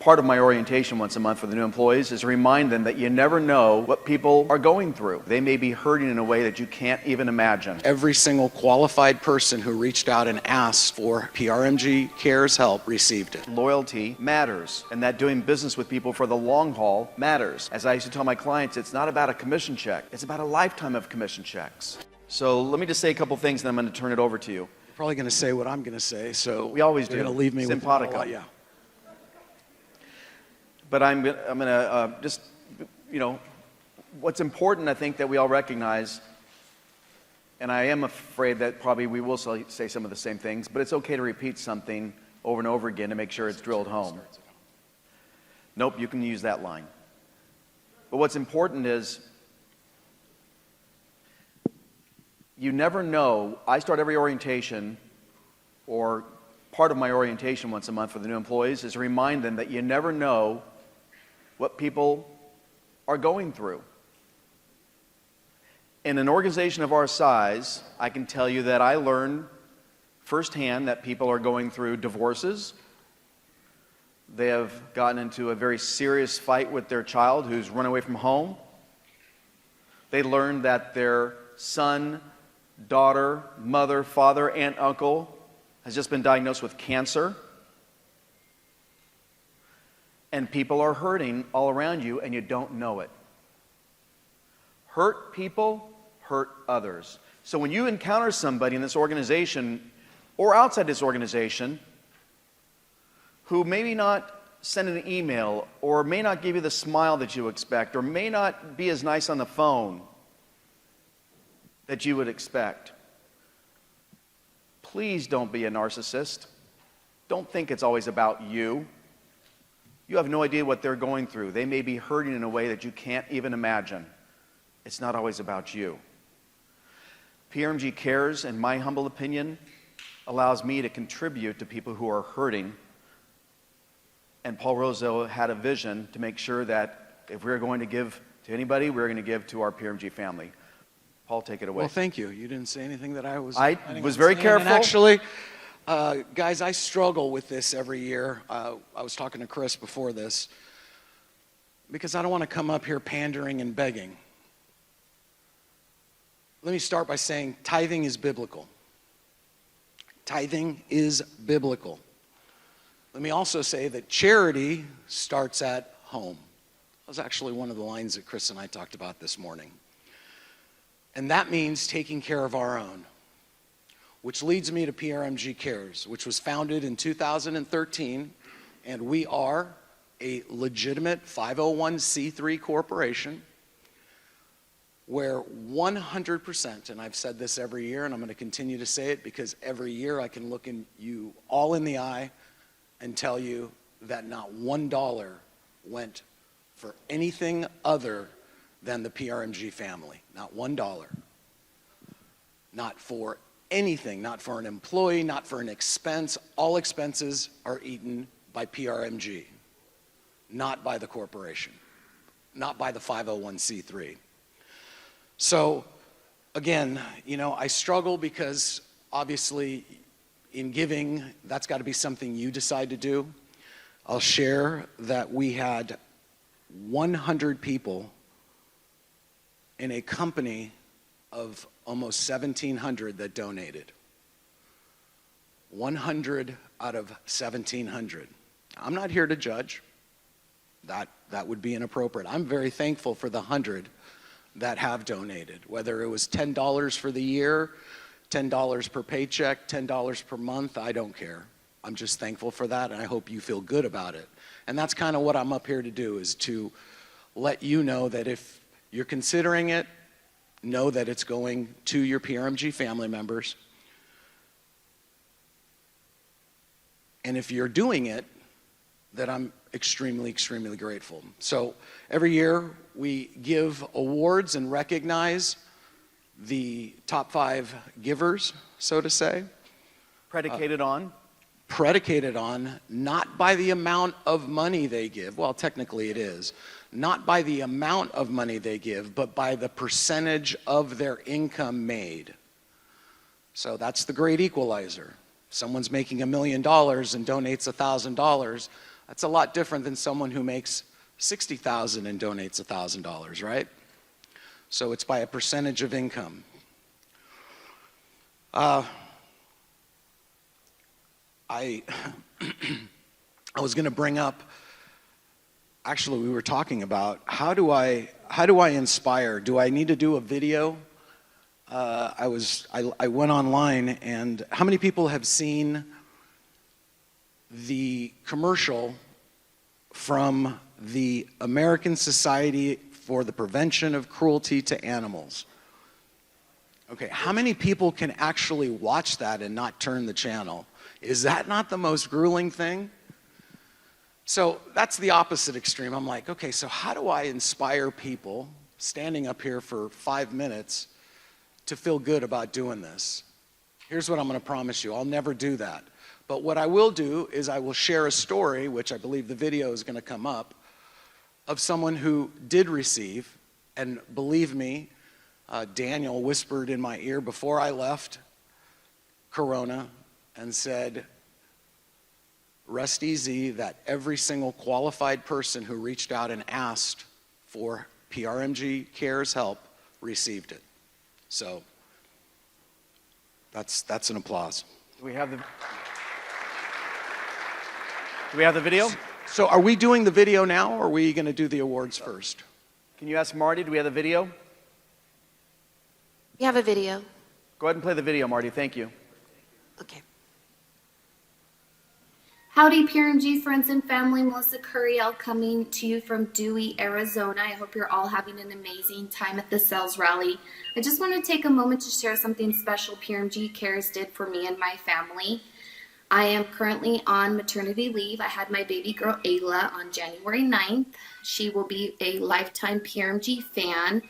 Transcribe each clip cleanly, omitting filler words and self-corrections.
Part of my orientation once a month for the new employees is to remind them that you never know what people are going through. They may be hurting in a way that you can't even imagine. Every single qualified person who reached out and asked for PRMG Cares help received it. Loyalty matters, and that doing business with people for the long haul matters. As I used to tell my clients, it's not about a commission check. It's about a lifetime of commission checks. So let me just say a couple things, and I'm going to turn it over to you. You're probably going to say what I'm going to say, so we always do. You're going to leave me with simpatico. Yeah. But I'm going to just, what's important, I think, that we all recognize, and I am afraid that probably we will say some of the same things, but it's okay to repeat something over and over again to make sure it's drilled home. Nope, you can use that line. But what's important is, you never know. I start every orientation, or part of my orientation once a month for the new employees, is to remind them that you never know what people are going through. In an organization of our size, I can tell you that I learned firsthand that people are going through divorces. They have gotten into a very serious fight with their child who's run away from home. They learned that their son, daughter, mother, father, aunt, uncle has just been diagnosed with cancer. And people are hurting all around you, and you don't know it. Hurt people hurt others. So when you encounter somebody in this organization or outside this organization who maybe not send an email, or may not give you the smile that you expect, or may not be as nice on the phone that you would expect, please don't be a narcissist. Don't think it's always about you. You have no idea what they're going through. They may be hurting in a way that you can't even imagine. It's not always about you. PRMG Cares, in my humble opinion, allows me to contribute to people who are hurting. And Paul Rozo had a vision to make sure that if we're going to give to anybody, we're going to give to our PRMG family. Paul, take it away. Well, thank you. You didn't say anything that I was very careful. And actually, guys, I struggle with this every year. I was talking to Chris before this, because I don't want to come up here pandering and begging. Let me start by saying tithing is biblical. Tithing is biblical. Let me also say that charity starts at home. That was actually one of the lines that Chris and I talked about this morning. And that means taking care of our own. Which leads me to PRMG Cares, which was founded in 2013, and we are a legitimate 501c3 corporation where 100%, and I've said this every year, and I'm going to continue to say it because every year I can look you all in the eye and tell you that not $1 went for anything other than the PRMG family. Not $1. Not for anything, not for an employee, not for an expense. All expenses are eaten by PRMG, not by the corporation, not by the 501c3. So again, I struggle because obviously in giving, that's got to be something you decide to do. I'll share that we had 100 people in a company of almost 1,700 that donated. 100 out of 1,700. I'm not here to judge. That would be inappropriate. I'm very thankful for the 100 that have donated, whether it was $10 for the year, $10 per paycheck, $10 per month, I don't care. I'm just thankful for that, and I hope you feel good about it. And that's kind of what I'm up here to do, is to let you know that if you're considering it, know that it's going to your PRMG family members. And if you're doing it, that I'm extremely, extremely grateful. So every year we give awards and recognize the top 5 givers, so to say. Predicated on? Predicated on not by the amount of money they give. Well, technically it is. Not by the amount of money they give, but by the percentage of their income made. So that's the great equalizer. Someone's making $1 million and donates $1,000. That's a lot different than someone who makes $60,000 and donates $1,000, right? So it's by a percentage of income. I was going to bring up, actually we were talking about how do I inspire? Do I need to do a video? I went online, and how many people have seen the commercial from the American Society for the Prevention of Cruelty to Animals? Okay, how many people can actually watch that and not turn the channel? Is that not the most grueling thing? So that's the opposite extreme. I'm like, okay, so how do I inspire people standing up here for 5 minutes to feel good about doing this? Here's what I'm going to promise you. I'll never do that. But what I will do is I will share a story, which I believe the video is going to come up, of someone who did receive, and believe me, Daniel whispered in my ear before I left Corona and said, rest easy that every single qualified person who reached out and asked for PRMG Cares help received it. So that's an applause. Do we have the video? So are we doing the video now, or are we going to do the awards first? Can you ask Marty, do we have the video? We have a video. Go ahead and play the video, Marty. Thank you. Okay. Howdy, PRMG friends and family. Melissa Curiel coming to you from Dewey, Arizona. I hope you're all having an amazing time at the sales rally. I just want to take a moment to share something special PRMG Cares did for me and my family. I am currently on maternity leave. I had my baby girl Ayla on January 9th. She will be a lifetime PRMG fan.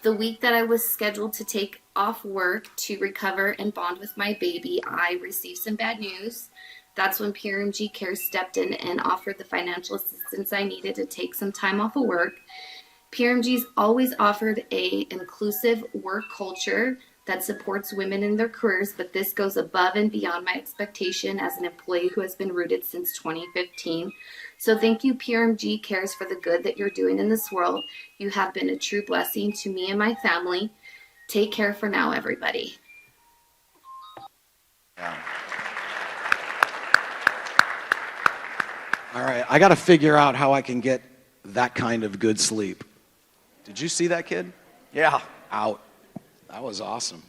The week that I was scheduled to take off work to recover and bond with my baby, I received some bad news. That's when PRMG Cares stepped in and offered the financial assistance I needed to take some time off of work. PRMG's always offered an inclusive work culture that supports women in their careers, but this goes above and beyond my expectation as an employee who has been rooted since 2015. So thank you, PRMG Cares, for the good that you're doing in this world. You have been a true blessing to me and my family. Take care for now, everybody. Yeah. All right, I got to figure out how I can get that kind of good sleep. Did you see that kid? Yeah. Out. That was awesome.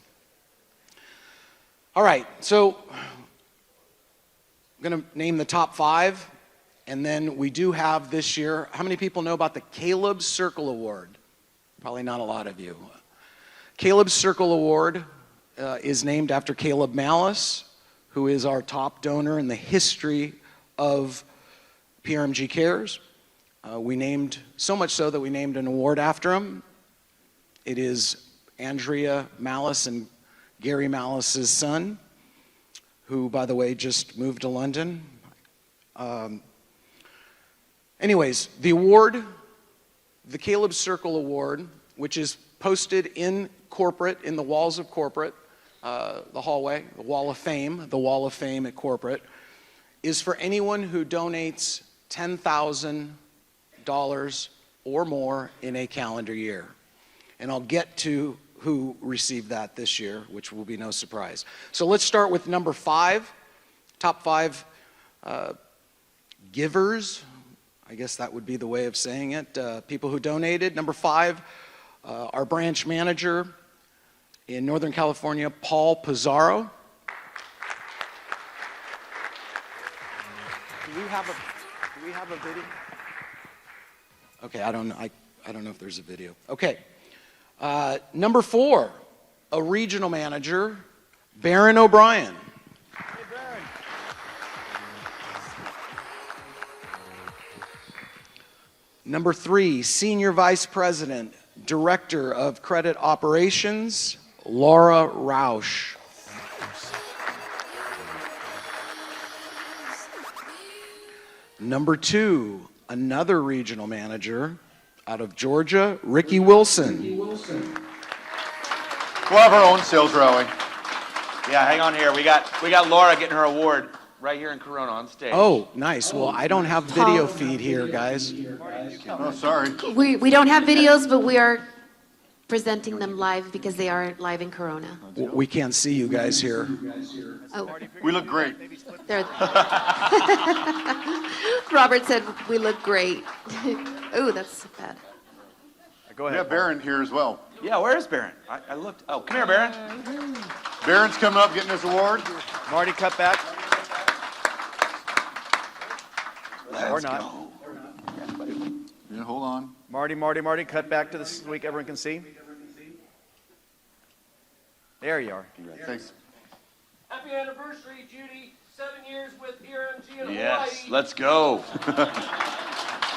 All right, so I'm going to name the top 5, and then we do have this year, how many people know about the Caleb Circle Award? Probably not a lot of you. Caleb Circle Award is named after Caleb Malice, who is our top donor in the history of PRMG Cares. We named, so much so that we named an award after him. It is Andrea Malice and Gary Malice's son, who, by the way, just moved to London. Anyways, the award, the Caleb Circle Award, which is posted in corporate, in the walls of corporate, the hallway, the wall of fame at corporate, is for anyone who donates $10,000 or more in a calendar year. And I'll get to who received that this year, which will be no surprise. So let's start with number 5, top 5 givers. I guess that would be the way of saying it. People who donated. Number 5, our branch manager in Northern California, Paul Pizarro. Do we have a video? Okay, I don't know if there's a video. Okay. Number 4, a regional manager, Baron O'Brien. Hey, Baron. Number 3, senior vice president, director of credit operations, Laura Rausch. Number 2, another regional manager out of Georgia, Ricky Wilson. We'll have our own sales rally. Yeah, hang on here. We got Laura getting her award. right here in Corona on stage. Oh, nice. Well, I don't have video feed here, guys. Oh, sorry. We don't have videos, but we are presenting them live because they are live in Corona. We can't see you guys here. Oh, We look great. there. Robert said we look great. Oh, that's bad. Go We ahead. have Barron here as well. Yeah, where is Barron? I looked. Oh, come here, Barron. Barron's coming up getting his award. Marty, cut back. Let's Or not. go. Yeah, hold on. Marty, cut back to this week everyone can see. There you are. Thanks. Happy anniversary, Judy. 7 years with PRMG in Yes, Hawaii. let's go.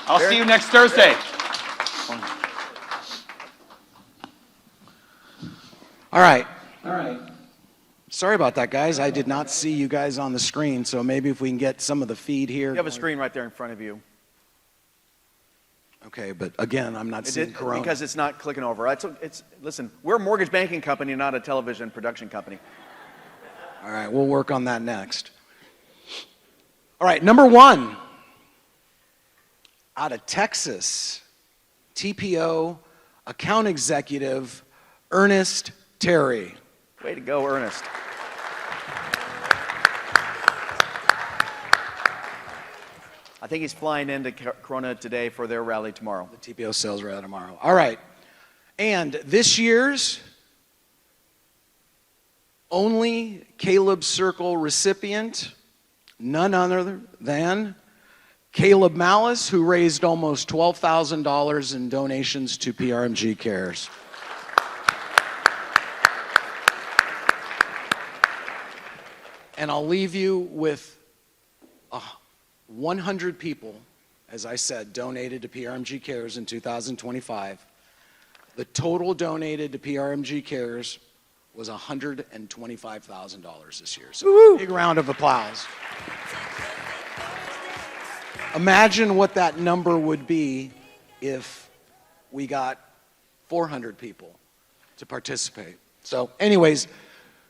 I'll see you next Thursday. All right. Sorry about that, guys. I did not see you guys on the screen, so maybe if we can get some of the feed here. You have a screen right there in front of you. Okay, but again, I'm not seeing Corona. Because it's not clicking over. Listen, we're a mortgage banking company, not a television production company. All right, we'll work on that next. All right, number 1. Out of Texas, TPO account executive Ernest Terry. Way to go, Ernest. I think he's flying into Corona today for their rally tomorrow. The TPO sales rally tomorrow. All right. And this year's only Caleb Circle recipient, none other than Caleb Malice, who raised almost $12,000 in donations to PRMG Cares. And I'll leave you with 100 people, as I said, donated to PRMG Cares in 2025. The total donated to PRMG Cares was $125,000 this year. So big round of applause. Imagine what that number would be if we got 400 people to participate. So anyways,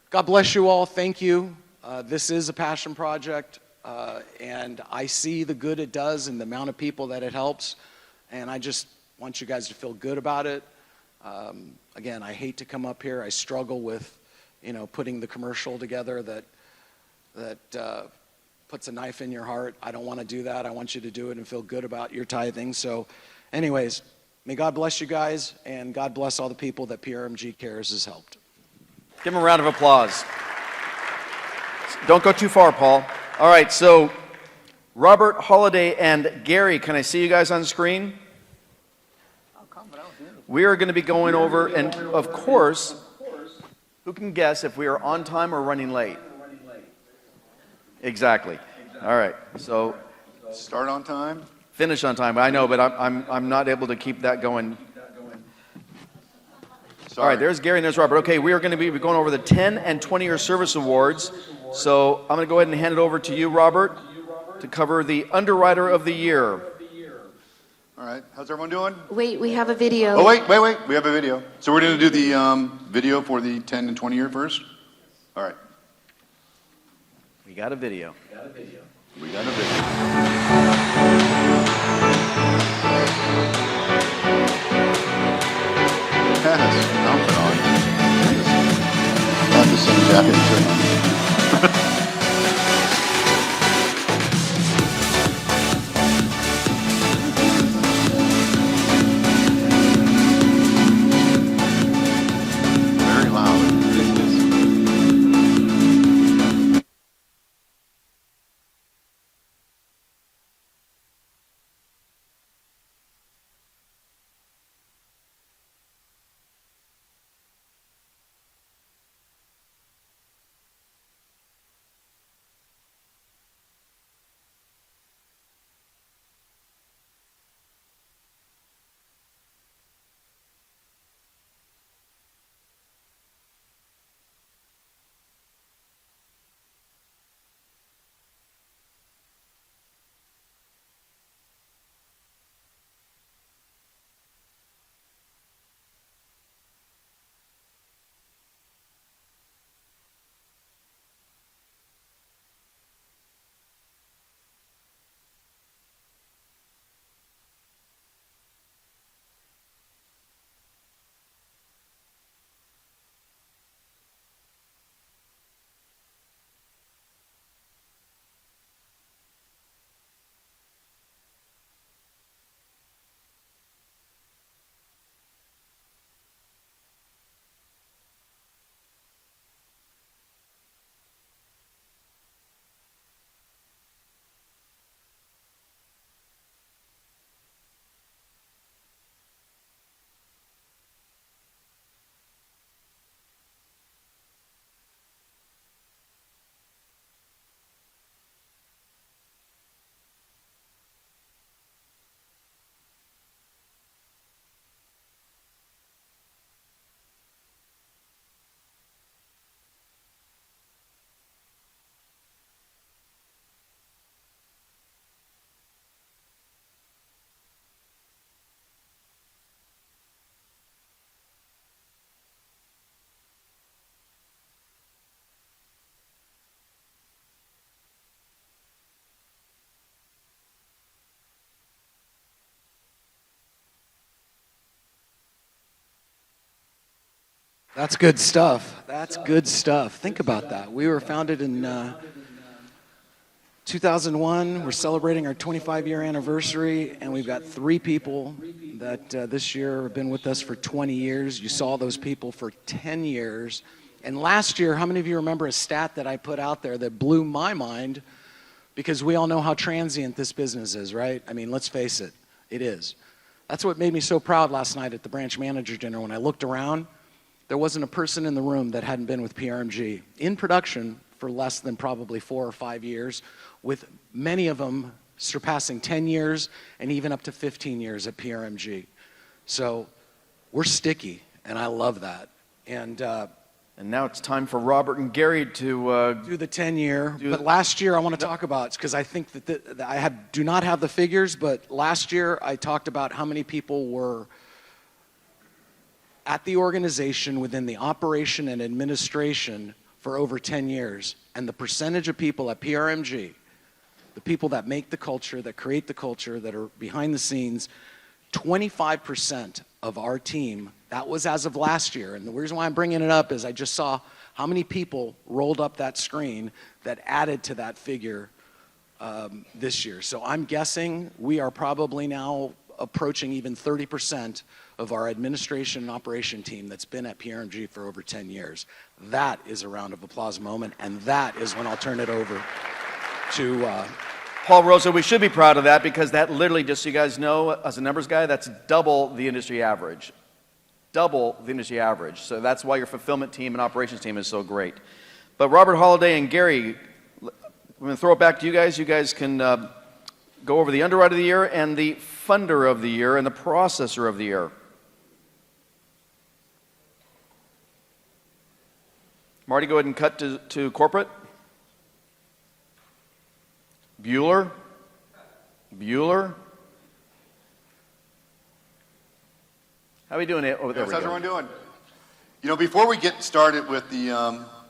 God bless you all. Thank you. This is a passion project. And I see the good it does and the amount of people that it helps. And I just want you guys to feel good about it. Again, I hate to come up here. I struggle with, putting the commercial together that puts a knife in your heart. I don't want to do that. I want you to do it and feel good about your tithing. So anyways, may God bless you guys, and God bless all the people that PRMG Cares has helped. Give him a round of applause. Don't go too far, Paul. All right, so Robert, Holiday, and Gary, can I see you guys on screen? We are going to be going over, and of course, who can guess if we are on time or running late? Exactly. All right, so Start on time. finish on time. I know, but I'm not able to keep that going. Sorry. All right, there's Gary and there's Robert. Okay, we are going to be going over the 10 and 20-year service awards. So I'm going to go ahead and hand it over to you, Robert, to cover the Underwriter of the Year. All right. How's everyone doing? Wait, we have a video. Oh, wait. We have a video. So we're going to do the video for the 10 and 20 year first? All right. We got a video. We got a video. Has his outfit on. Not the same jacket and shirt on. Very loud. That's good stuff. That's good stuff. Think about that. We were founded in 2001. We're celebrating our 25-year anniversary, and we've got 3 people that this year have been with us for 20 years. You saw those people for 10 years. And last year, how many of you remember a stat that I put out there that blew my mind? Because we all know how transient this business is, right? I mean, let's face it, it is. That's what made me so proud last night at the branch manager dinner. When I looked around, there wasn't a person in the room that hadn't been with PRMG in production for less than probably 4 or 5 years, with many of them surpassing 10 years and even up to 15 years at PRMG. So we're sticky, and I love that. And now it's time for Robert and Gary to do the 10-year. But last year I want to talk about, because I think that do not have the figures, but last year I talked about how many people were at the organization within the operation and administration for over 10 years. And the percentage of people at PRMG, the people that make the culture, that create the culture, that are behind the scenes, 25% of our team, that was as of last year. And the reason why I'm bringing it up is I just saw how many people rolled up that screen that added to that figure this year. So I'm guessing we are probably now approaching even 30% of our administration and operation team that's been at PRMG for over 10 years. That is a round of applause moment, and that is when I'll turn it over to Paul Rozo. We should be proud of that, because that literally, just so you guys know, as a numbers guy, that's double the industry average. Double the industry average. So that's why your fulfillment team and operations team is so great. But Robert Holliday and Gary, I'm going to throw it back to you guys. You guys can go over the Underwriter of the Year and the Funder of the Year and the Processor of the Year. Marty, go ahead and cut to corporate. Bueller? How are we doing it over there? How's everyone doing? You know, before we get started with the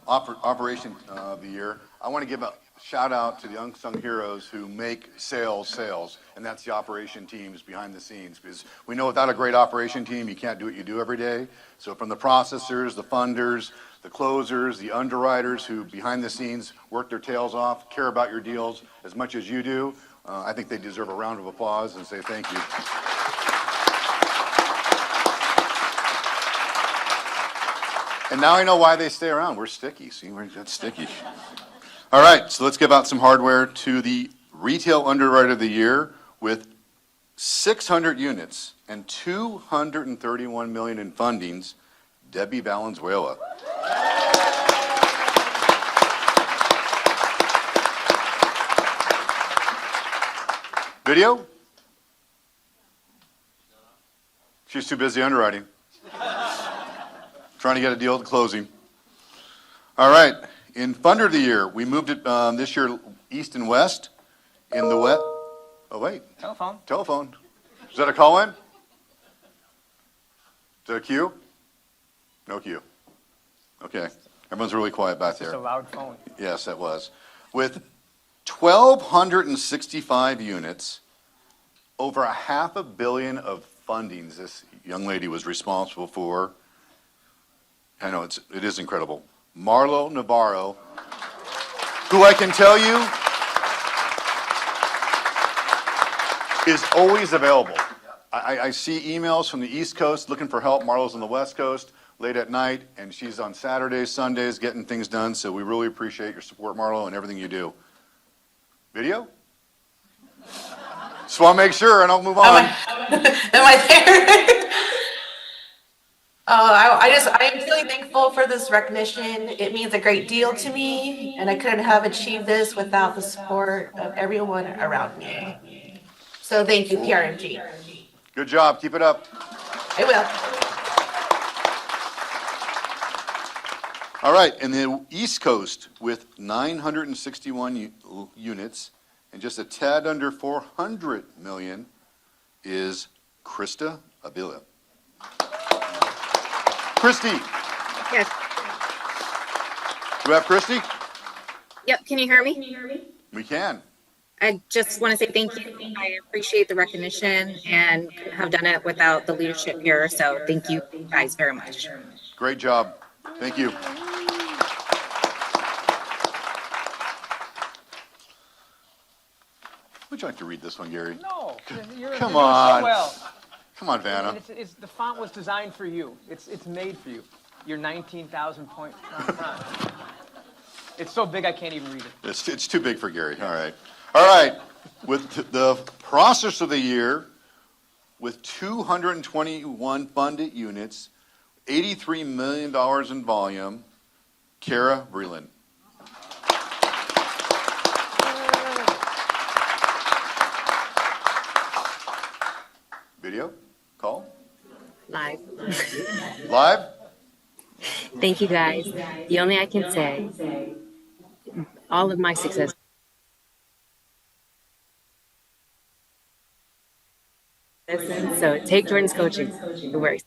operation of the year, I want to give a shout out to the unsung heroes who make sales, and that's the operation teams behind the scenes, because we know without a great operation team, you can't do what you do every day. So from the processors, the funders, the closers, the underwriters who behind the scenes work their tails off, care about your deals as much as you do, I think they deserve a round of applause and say thank you. And now I know why they stay around. We're sticky. See, that's sticky. All right, so let's give out some hardware to the Retail Underwriter of the Year with 600 units and $231 million in fundings, Debbie Valenzuela. Video? She's too busy underwriting. Trying to get a deal at the closing. All right, in Funder of the Year, we moved it this year east and west. In the west, oh wait. Telephone. Is that a call-in? Is that a cue? No cue. Okay, everyone's really quiet back there. It's a loud phone. Yes, that was. With 1,265 units, over $500 million of fundings this young lady was responsible for. I know, it is incredible. Marlo Navarro, who I can tell you is always available. I see emails from the East Coast looking for help. Marlo's on the West Coast late at night, and she's on Saturdays, Sundays, getting things done. So we really appreciate your support, Marlo, and everything you do. Video? Just want to make sure I don't move on. Am I there? I am really thankful for this recognition. It means a great deal to me, and I couldn't have achieved this without the support of everyone around me. So thank you, PRMG. Good job. Keep it up. I will. All right, and the East Coast with 961 units and just a tad under 400 million is Krista Abila. Christy. Yes. Do we have Christy? Yep. Can you hear me? We can. I just want to say thank you. I appreciate the recognition and have done it without the leadership here. So thank you guys very much. Great job. Thank you. Would you like to read this one, Gary? No, you're Come doing on. so well. Come on, Vanna. It's the font was designed for you. It's made for you. Your 19,000 point font. It's so big I can't even read it. It's too big for Gary. All right. All right. With the process of the year, with 221 funded units, $83 million in volume, Kara Breland. Video? Call? Live. Live? Thank you guys. The only I can say, all of my success. So take Jordan's coaching. It works.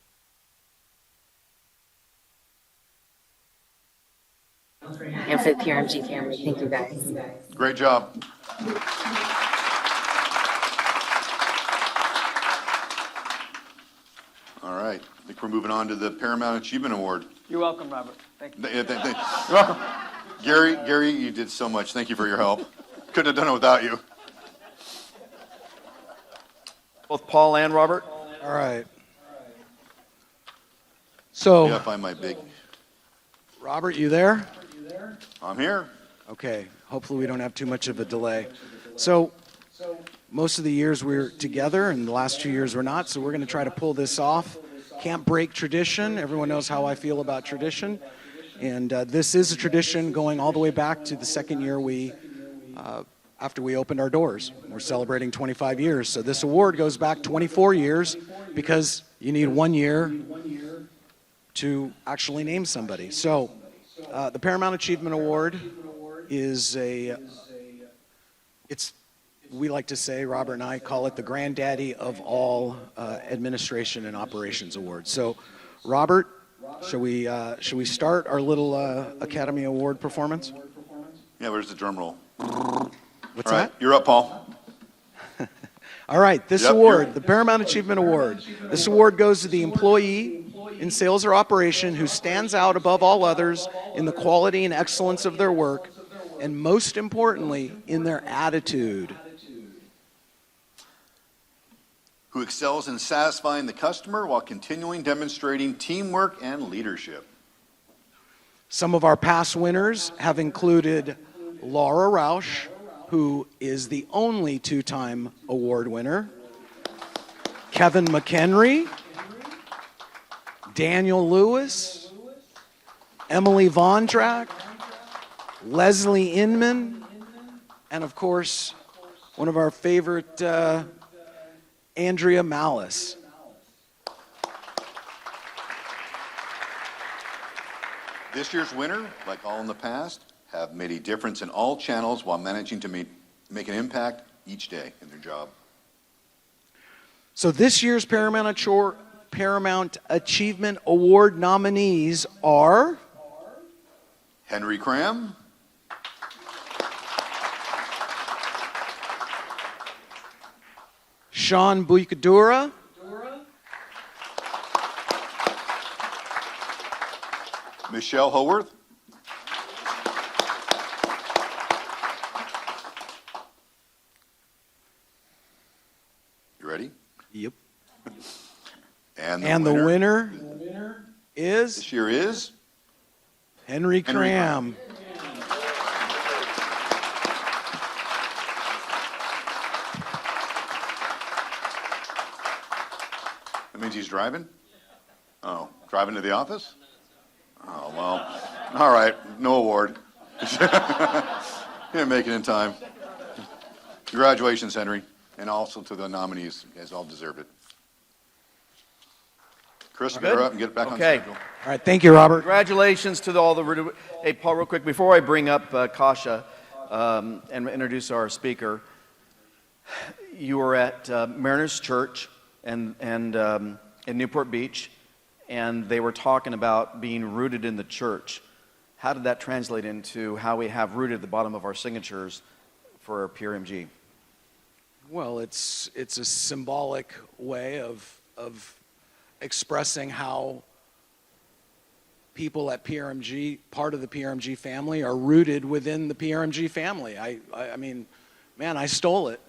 And for the PRMG camera, thank you guys. Great job. All right. I think we're moving on to the Paramount Achievement Award. You're welcome, Robert. Thank you. You're welcome. Gary, you did so much. Thank you for your help. Couldn't have done it without you. Both Paul and Robert. All right. So, Yeah, find my big. Robert, you there? I'm here. Okay. Hopefully we don't have too much of a delay. So, most of the years we're together, and the last 2 years we're not, so we're going to try to pull this off. Can't break tradition. Everyone knows how I feel about tradition. And this is a tradition going all the way back to the second year after we opened our doors. We're celebrating 25 years. So this award goes back 24 years because you need 1 year to actually name somebody. So the Paramount Achievement Award is we like to say, Robert and I call it the granddaddy of all administration and operations awards. So Robert, shall we start our little Academy Award performance? Yeah, where's the drum roll? What's All right, that? you're up, Paul. All right, this award, the Paramount Achievement Award. This award goes to the employee in sales or operation who stands out above all others in the quality and excellence of their work, and most importantly, in their attitude. Who excels in satisfying the customer while continuing demonstrating teamwork and leadership. Some of our past winners have included Laura Rausch, who is the only two-time award winner, Kevin McHenry, Daniel Lewis, Emily Vondrak, Leslie Inman, and of course, one of our favorite, Andrea Malice. This year's winner, like all in the past, have made a difference in all channels while managing to make an impact each day in their job. So this year's Paramount Achievement Award nominees are Henry Cram, Sean Buikadura, Michelle Howarth, you ready? Yep. And the winner is this year is Henry Cram. That means he's driving? Oh, driving to the office? Oh, well, all right, no award. He didn't make it in time. Congratulations, Henry, and also to the nominees. You guys all deserve it. Chris, get her up and get it back on schedule. All right, thank you, Robert. Congratulations to all the... Hey, Paul, real quick, before I bring up Kasha and introduce our speaker, you were at Mariners Church and in Newport Beach, and they were talking about being rooted in the church. How did that translate into how we have rooted at the bottom of our signatures for our PRMG? Well, it's a symbolic way of expressing how people at PRMG, part of the PRMG family, are rooted within the PRMG family. I mean, man, I stole it.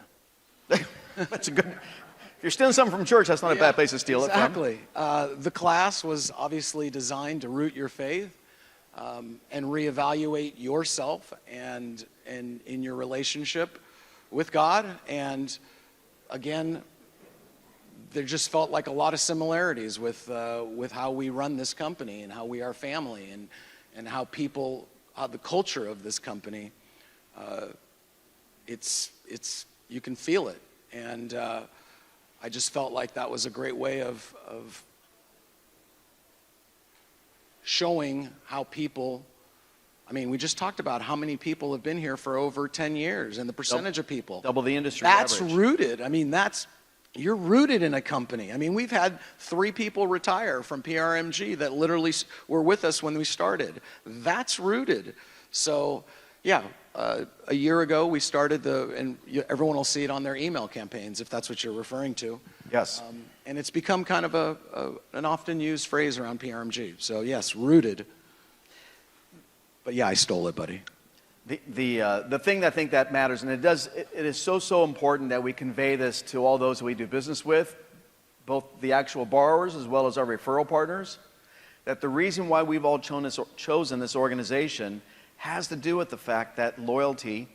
That's a good. If you're stealing something from church, that's not a bad place to steal it from. Exactly. The class was obviously designed to root your faith and reevaluate yourself and in your relationship with God. And again, there just felt like a lot of similarities with how we run this company and how we are family and how the culture of this company. You can feel it, and I just felt like that was a great way of showing how people. I mean, we just talked about how many people have been here for over 10 years and the percentage of people. Double the industry That's average. rooted. I mean, you're rooted in a company. I mean, we've had 3 people retire from PRMG that literally were with us when we started. That's rooted. So, yeah, a year ago we started and everyone will see it on their email campaigns if that's what you're referring to. Yes. And it's become kind of an often used phrase around PRMG. So yes, rooted. But yeah, I stole it, buddy. The thing that I think that matters, and it is so important that we convey this to all those we do business with, both the actual borrowers as well as our referral partners, that the reason why we've all chosen this organization has to do with the fact that loyalty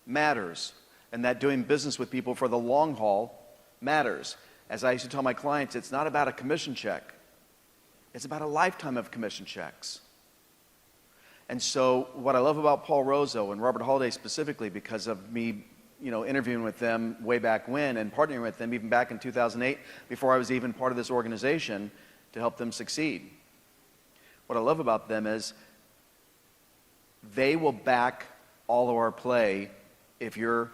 matters and that doing business with people for the long haul matters. As I used to tell my clients, it's not about a commission check. It's about a lifetime of commission checks. And so what I love about Paul Rozo and Robert Holliday specifically, because of me, interviewing with them way back when and partnering with them even back in 2008, before I was even part of this organization, to help them succeed. What I love about them is they will back all of our play if you're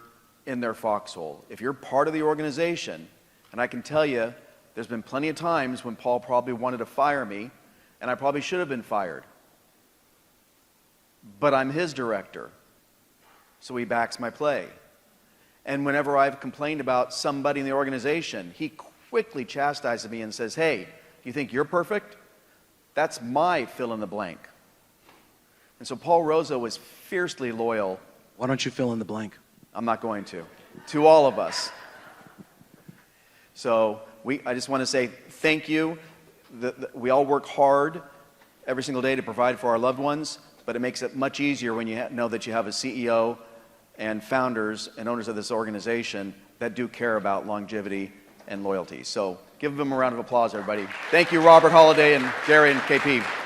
in their foxhole. If you're part of the organization, and I can tell you, there's been plenty of times when Paul probably wanted to fire me, and I probably should have been fired. But I'm his director, so he backs my play. And whenever I've complained about somebody in the organization, he quickly chastises me and says, hey, you think you're perfect? That's my fill in the blank. And so Paul Rozo is fiercely loyal. Why don't you fill in the blank? I'm not going to all of us. So I just want to say thank you. We all work hard every single day to provide for our loved ones, but it makes it much easier when you know that you have a CEO and founders and owners of this organization that do care about longevity and loyalty. So give them a round of applause, everybody. Thank you, Robert Holliday and Jerry and KP.